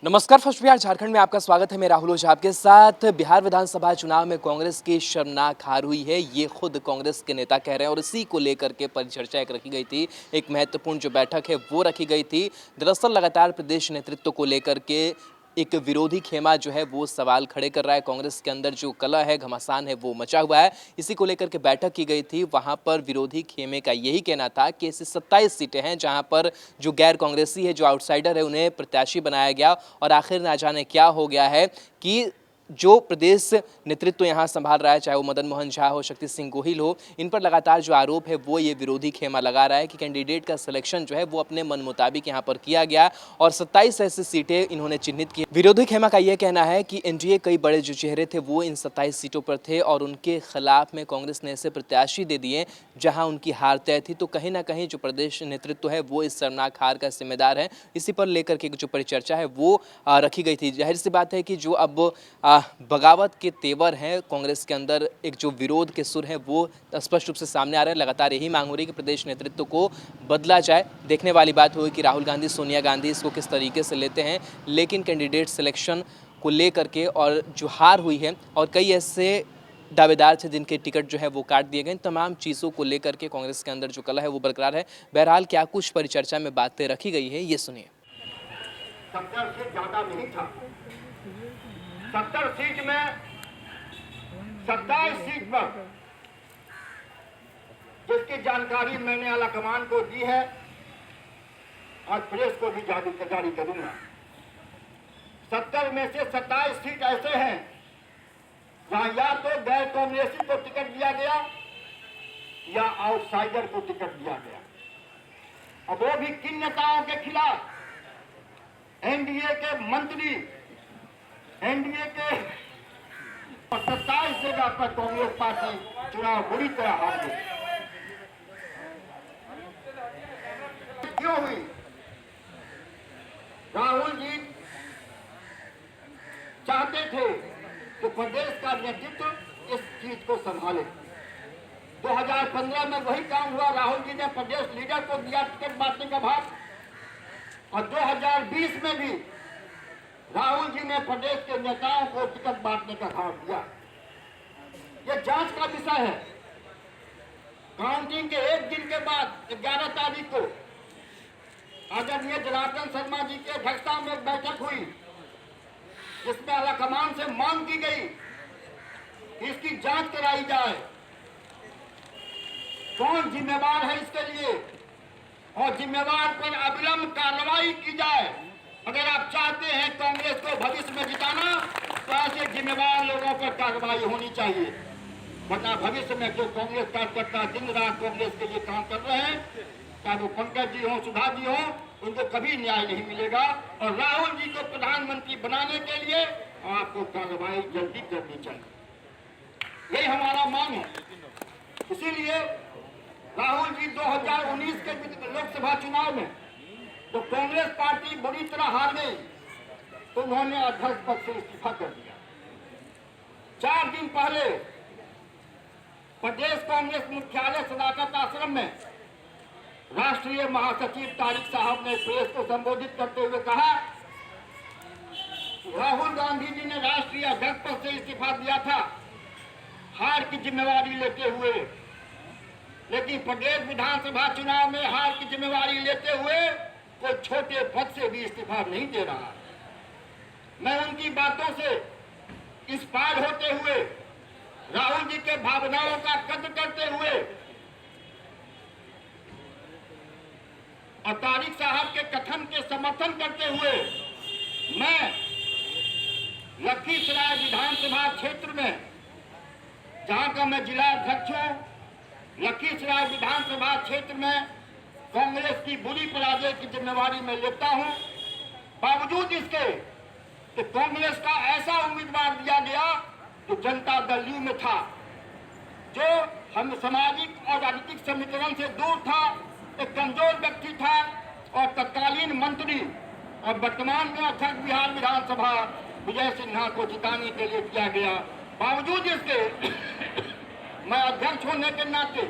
नमस्कार। फर्स्ट बिहार झारखंड में आपका स्वागत है। मैं राहुल ओझा आपके साथ। बिहार विधानसभा चुनाव में कांग्रेस की शर्मनाक हार हुई है, ये खुद कांग्रेस के नेता कह रहे हैं और इसी को लेकर के परिचर्चा एक रखी गई थी। एक महत्वपूर्ण जो बैठक है वो रखी गई थी। दरअसल लगातार प्रदेश नेतृत्व को लेकर के एक विरोधी खेमा जो है वो सवाल खड़े कर रहा है। कांग्रेस के अंदर जो कलह है, घमासान है, वो मचा हुआ है। इसी को लेकर के बैठक की गई थी। वहां पर विरोधी खेमे का यही कहना था कि ऐसी 27 सीटें हैं जहां पर जो गैर कांग्रेसी है, जो आउटसाइडर है, उन्हें प्रत्याशी बनाया गया और आखिर ना जाने क्या हो गया है कि जो प्रदेश नेतृत्व यहाँ संभाल रहा है, चाहे वो मदन मोहन झा हो, शक्ति सिंह गोहिल हो, इन पर लगातार जो आरोप है वो ये विरोधी खेमा लगा रहा है कि कैंडिडेट का सिलेक्शन जो है वो अपने मन मुताबिक यहाँ पर किया गया और 27 ऐसी सीटें इन्होंने चिन्हित की। विरोधी खेमा का यह कहना है कि एनडीए कई बड़े जो चेहरे थे वो इन 27 सीटों पर थे और उनके खिलाफ में कांग्रेस ने ऐसे प्रत्याशी दे दिए जहाँ उनकी हार तय थी। तो कहीं ना कहीं जो प्रदेश नेतृत्व है वो इस शर्मनाक हार का जिम्मेदार है। इसी पर लेकर के जो परिचर्चा है वो रखी गई थी। जाहिर सी बात है कि जो अब बगावत के तेवर हैं कांग्रेस के अंदर, एक जो विरोध के सुर हैं वो स्पष्ट रूप से सामने आ रहे हैं। लगातार यही मांग हो रही है कि प्रदेश नेतृत्व को बदला जाए। देखने वाली बात होगी कि राहुल गांधी, सोनिया गांधी इसको किस तरीके से लेते हैं। लेकिन कैंडिडेट सिलेक्शन को लेकर के और जो हार हुई है और कई ऐसे दावेदार थे जिनके टिकट जो है वो काट दिए गए, तमाम चीज़ों को लेकर के कांग्रेस के अंदर जो कलह है वो बरकरार है। बहरहाल क्या कुछ परिचर्चा में बातें रखी गई है, ये सुनिए। 70 से ज्यादा नहीं था। 70 सीट में 27 सीट पर जिसकी जानकारी मैंने आलाकमान को दी है और प्रेस को भी जारी करूंगा। 70 में से 27 सीट ऐसे हैं जहां या तो गैर कांग्रेसी को टिकट दिया गया या आउटसाइडर को टिकट दिया गया। अब वो भी किन नेताओं के खिलाफ? एनडीए के मंत्री, एनडीए के 27 जगह पर कांग्रेस पार्टी चुनाव बुरी तरह हार गई। क्यों हुई? राहुल जी चाहते थे कि प्रदेश का नेतृत्व इस चीज को संभाले। 2015 में वही काम हुआ। राहुल जी ने प्रदेश लीडर को दिया टिकट बांटने का भाग और 2020 में भी राहुल जी ने प्रदेश के नेताओं को टिकट बांटने का भाव दिया। यह जांच का विषय है। काउंटिंग के एक दिन के बाद 11 तारीख को आदरणीय जनार्दन शर्मा जी की अध्यक्षता में एक बैठक हुई जिसमें आलाकमान से मांग की गई कि इसकी जांच कराई जाए, कौन जिम्मेवार है इसके लिए और जिम्मेवार पर अविलंब कार्रवाई की जाए। अगर आप चाहते हैं कांग्रेस को भविष्य में जिताना तो ऐसे जिम्मेवार लोगों पर कार्रवाई होनी चाहिए, वरना भविष्य में जो कांग्रेस कार्यकर्ता दिन रात कांग्रेस के लिए काम कर रहे हैं, चाहे वो पंकज जी हो, सुधा जी हो, उनको कभी न्याय नहीं मिलेगा। और राहुल जी को प्रधानमंत्री बनाने के लिए आपको कार्रवाई जल्दी करनी चाहिए, यही हमारा मांग है। इसीलिए राहुल जी 2019 के लोकसभा चुनाव में तो कांग्रेस पार्टी बुरी तरह हार गई तो उन्होंने अध्यक्ष पद से इस्तीफा कर दिया। 4 दिन पहले प्रदेश कांग्रेस मुख्यालय सदाकत आश्रम में राष्ट्रीय महासचिव तारिक साहब ने प्रेस को संबोधित करते हुए कहा, राहुल गांधी जी ने राष्ट्रीय अध्यक्ष पद से इस्तीफा दिया था हार की जिम्मेवारी लेते हुए, लेकिन प्रदेश विधानसभा चुनाव में हार की जिम्मेवारी लेते हुए कोई छोटे पद से भी इस्तीफा नहीं दे रहा। मैं उनकी बातों से इंस्पायर होते हुए, राहुल जी के भावनाओं का कद्र करते हुए और तारिक साहब के कथन के समर्थन करते हुए मैं लखीसराय विधानसभा क्षेत्र में, जहां का मैं जिला अध्यक्ष हूं, लखीसराय विधानसभा क्षेत्र में कांग्रेस की बुरी पराजय की जिम्मेवारी मैं लेता हूं। बावजूद इसके कि कांग्रेस का ऐसा उम्मीदवार दिया गया जो जनता दल यू में था, जो हम सामाजिक और राजनीतिक समीकरण से दूर था, एक कमजोर व्यक्ति था और तत्कालीन मंत्री और वर्तमान में अध्यक्ष बिहार विधानसभा विजय सिन्हा को जिताने के लिए दिया गया। बावजूद इसके मैं अध्यक्ष होने के नाते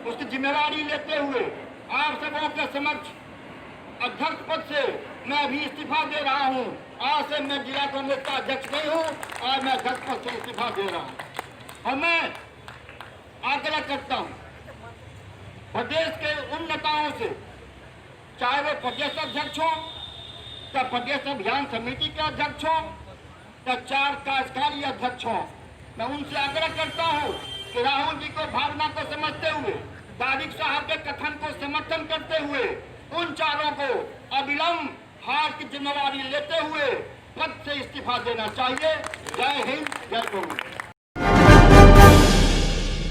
उसकी जिम्मेवारी लेते हुए आप सबों के समक्ष अध्यक्ष पद से मैं अभी इस्तीफा दे रहा हूं। आज से मैं जिला कांग्रेस का अध्यक्ष नहीं हूं, आज मैं अध्यक्ष पद से इस्तीफा दे रहा हूं। और मैं आग्रह करता हूं प्रदेश के उन नेताओं से, चाहे वो प्रदेश अध्यक्ष हो या प्रदेश अभियान समिति के अध्यक्ष हो या 4 कार्यकारी अध्यक्ष हो, मैं उनसे आग्रह करता हूं कि राहुल जी को भावना को समझते हुए, तारिक साहब के कथन को समर्थन करते हुए उन चारों को अविलंब हार की जिम्मेवारी लेते हुए पद से इस्तीफा देना चाहिए। जय हिंद, जय कांग्रेस।